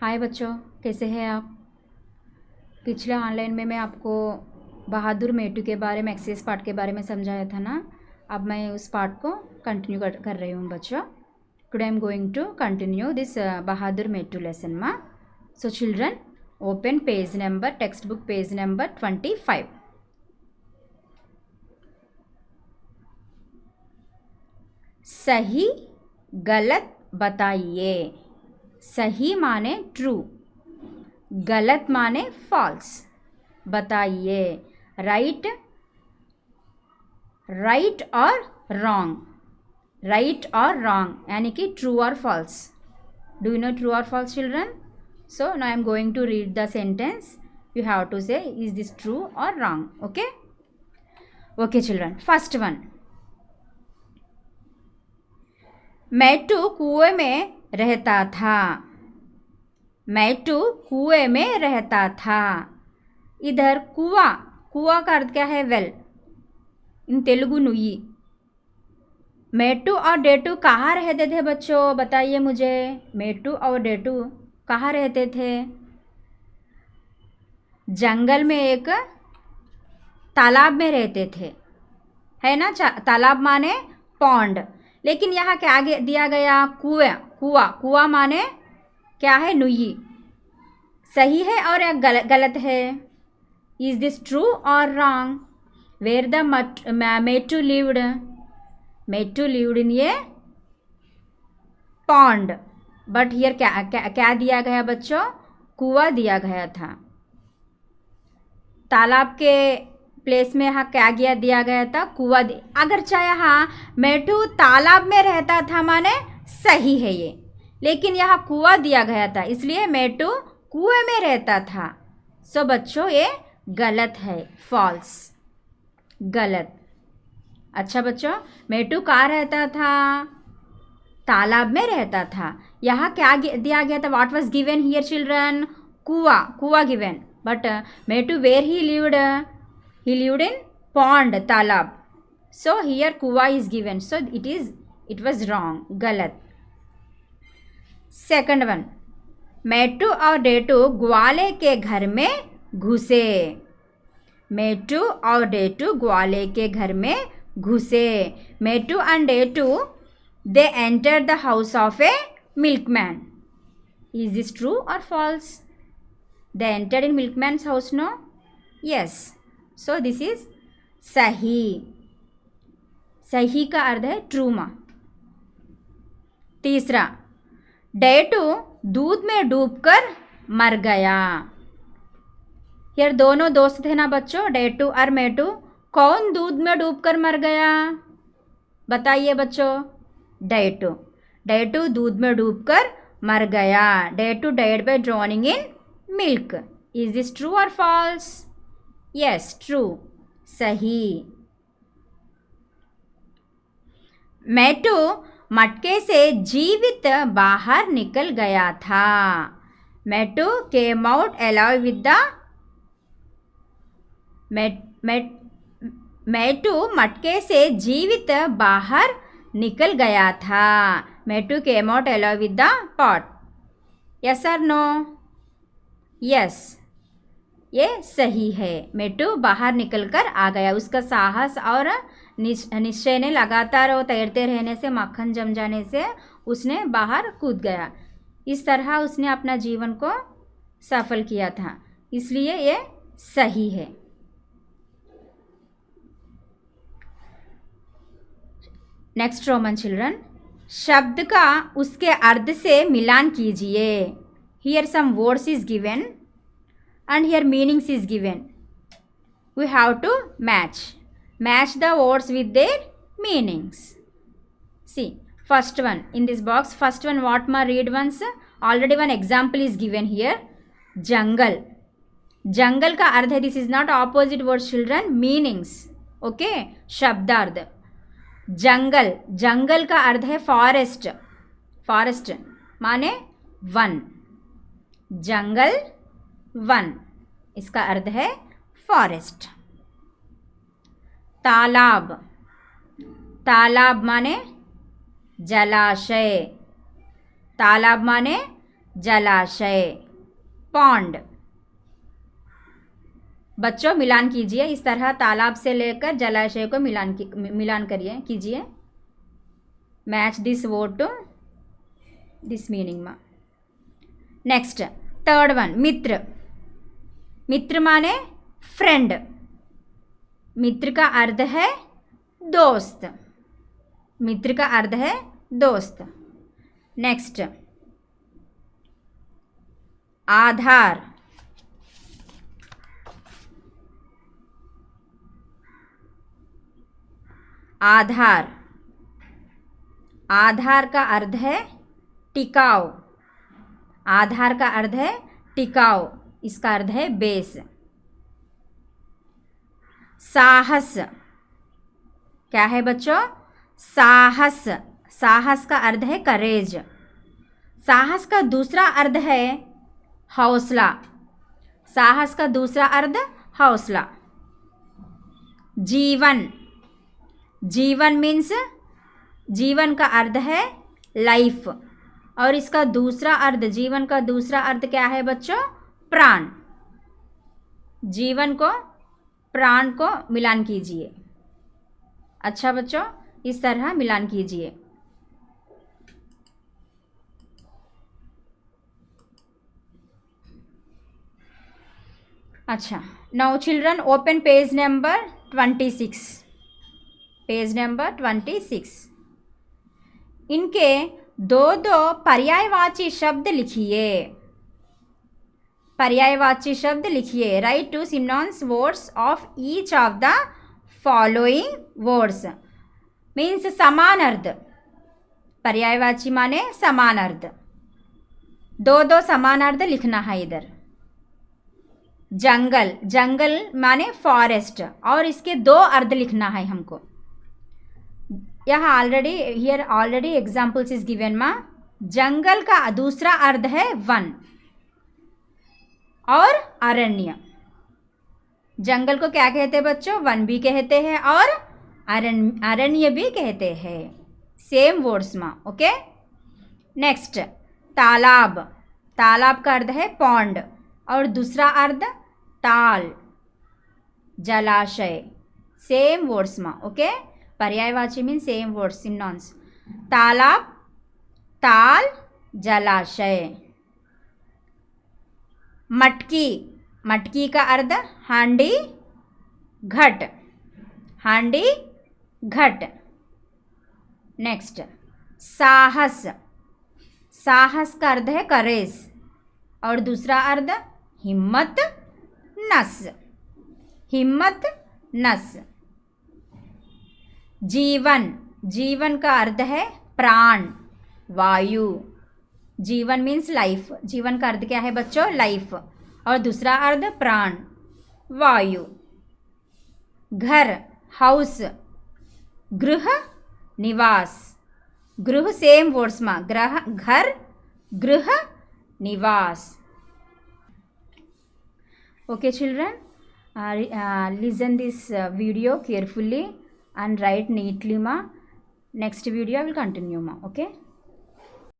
हाय बच्चों, कैसे हैं आप। पिछले ऑनलाइन में मैं आपको बहादुर मेटू के बारे में एक्सरसाइज पार्ट के बारे में समझाया था ना। अब मैं उस पार्ट को कंटिन्यू कर रही हूँ बच्चों। Today I am going to continue this बहादुर मेटू लेसन मा। So children, open page number, text book page number 25। सही गलत बताइए। सही माने ट्रू, गलत माने फॉल्स। बताइए राइट, राइट और रॉन्ग। राइट और रॉन्ग यानी कि ट्रू और false. Do you know true और false children? So now I am going to read the sentence. You have to say is this true or wrong. Okay? Okay children, first one. मैटू कुएं में रहता था। मैटू कुएं में रहता था। इधर कुआ, कुआ का अर्थ क्या है? वेल इन तेलुगु नुई। मैटू और डेटू कहाँ रहते थे बच्चों? बताइए मुझे। मैटू और डेटू कहाँ रहते थे? जंगल में एक तालाब में रहते थे, है ना। तालाब माने पॉन्ड, लेकिन यहाँ क्या दिया गया? कुआं। कुआ, कुआ माने क्या है? नुई। सही है और या गलत है? इज दिस ट्रू और wrong? Where the Metu lived? Metu lived in a pond, but here क्या दिया गया बच्चों? कुआ दिया गया था। तालाब के प्लेस में यहाँ क्या दिया गया था? कुआ। अगर चाहे यहाँ मेटू तालाब में रहता था माने सही है ये, लेकिन यहाँ कुआ दिया गया था इसलिए मेटू कुएं में रहता था। सो बच्चों ये गलत है, फॉल्स, गलत। अच्छा बच्चों, मेटू कहाँ रहता था? तालाब में रहता था। यहाँ क्या दिया गया था? What was given here children? कुआ, कुआ given, but Metu where he lived? He lived in pond, तालाब. So here कुआ is given. So it was wrong, गलत. Second one. मेटू और डेटू ग्वाले के घर में घुसे। मेटू और डेटू ग्वाले के घर में घुसे। मेटू and डेटू they entered the house of a milkman. Is this true or false? They entered in milkman's house, no? Yes. So this is सही। सही का अर्थ है ट्रू मा। तीसरा, डेटू दूध में डूबकर मर गया। यार दोनों दोस्त थे ना बच्चों, डेटू और मेटू। कौन दूध में डूबकर मर गया? बताइए बच्चों। डेटू। डेटू दूध में डूबकर मर गया। डेटू died by drowning in milk. Is this true और फॉल्स? यस, ट्रू, सही। मेटू मटके से जीवित बाहर निकल गया था। Metu came out alive with the Metu मटके से जीवित बाहर निकल गया था। Metu came out alive with the pot. Yes और नो? यस, ये सही है। मेटू बाहर निकलकर आ गया। उसका साहस और निश्चय ने लगातार वो तैरते रहने से, मक्खन जम जाने से उसने बाहर कूद गया। इस तरह उसने अपना जीवन को सफल किया था, इसलिए ये सही है। नेक्स्ट रोमन चिल्ड्रन, शब्द का उसके अर्थ से मिलान कीजिए। Here some words is given and here meanings is given. We have to match the words with their meanings. See, first one in this box, first one what ma read once. Already one example is given here. Jungle. Jungle का अर्थ है, this is not opposite word children, meanings. Okay, शब्दार्थ। जंगल, जंगल का अर्थ है forest. Forest माने one. जंगल one, इसका अर्थ है forest. तालाब, तालाब माने जलाशय। तालाब माने जलाशय, पॉन्ड। बच्चों मिलान कीजिए, इस तरह तालाब से लेकर जलाशय को मिलान कीजिए। Match this word to this meaning में। नेक्स्ट थर्ड वन, मित्र। मित्र माने फ्रेंड। मित्र का अर्थ है दोस्त। मित्र का अर्थ है दोस्त। नेक्स्ट आधार। आधार, आधार का अर्थ है टिकाऊ। आधार का अर्थ है टिकाऊ, इसका अर्थ है बेस। साहस, क्या है बच्चों? साहस। साहस का अर्थ है करेज। साहस का दूसरा अर्थ है हौसला। साहस का दूसरा अर्थ हौसला। जीवन। जीवन मीन्स, जीवन का अर्थ है लाइफ, और इसका दूसरा अर्थ, जीवन का दूसरा अर्थ क्या है बच्चों? प्राण। जीवन को प्राण को मिलान कीजिए। अच्छा बच्चों, इस तरह मिलान कीजिए। अच्छा, now children open page number 26। Page number 26। इनके दो दो पर्यायवाची शब्द लिखिए। पर्यायवाची शब्द लिखिए। Write to synonyms words of each of the following words. Means समान अर्थ। पर्यायवाची माने समान अर्थ। दो दो समान अर्थ लिखना है इधर। जंगल, जंगल माने फॉरेस्ट, और इसके दो अर्थ लिखना है हमको। यहाँ ऑलरेडी एग्जाम्पल्स इज गिवन मा। जंगल का दूसरा अर्थ है वन और अरण्य। जंगल को क्या कहते हैं बच्चों? वन भी कहते हैं और अरण्य भी कहते हैं, सेम वर्ड्स में। ओके। नेक्स्ट तालाब। तालाब का अर्थ है पॉन्ड, और दूसरा अर्थ ताल, जलाशय, सेम वर्ड्स में। ओके। पर्यायवाची मीन सेम वर्ड्स, सिनोनिम्स। तालाब, ताल, जलाशय। मटकी। मटकी का अर्थ हांडी, घट। हांडी, घट। नेक्स्ट साहस। साहस का अर्थ है करेज, और दूसरा अर्थ हिम्मत, नस। हिम्मत, नस। जीवन। जीवन का अर्थ है प्राण, वायु। जीवन मीन्स लाइफ। जीवन का अर्थ क्या है बच्चों? लाइफ, और दूसरा अर्थ प्राण, वायु। घर, हाउस। गृह, निवास। गृह सेम वर्ड्स में, ग्रह, घर, गृह, निवास। Okay children, listen this video carefully and write neatly ma. Next video I will continue ma. Okay.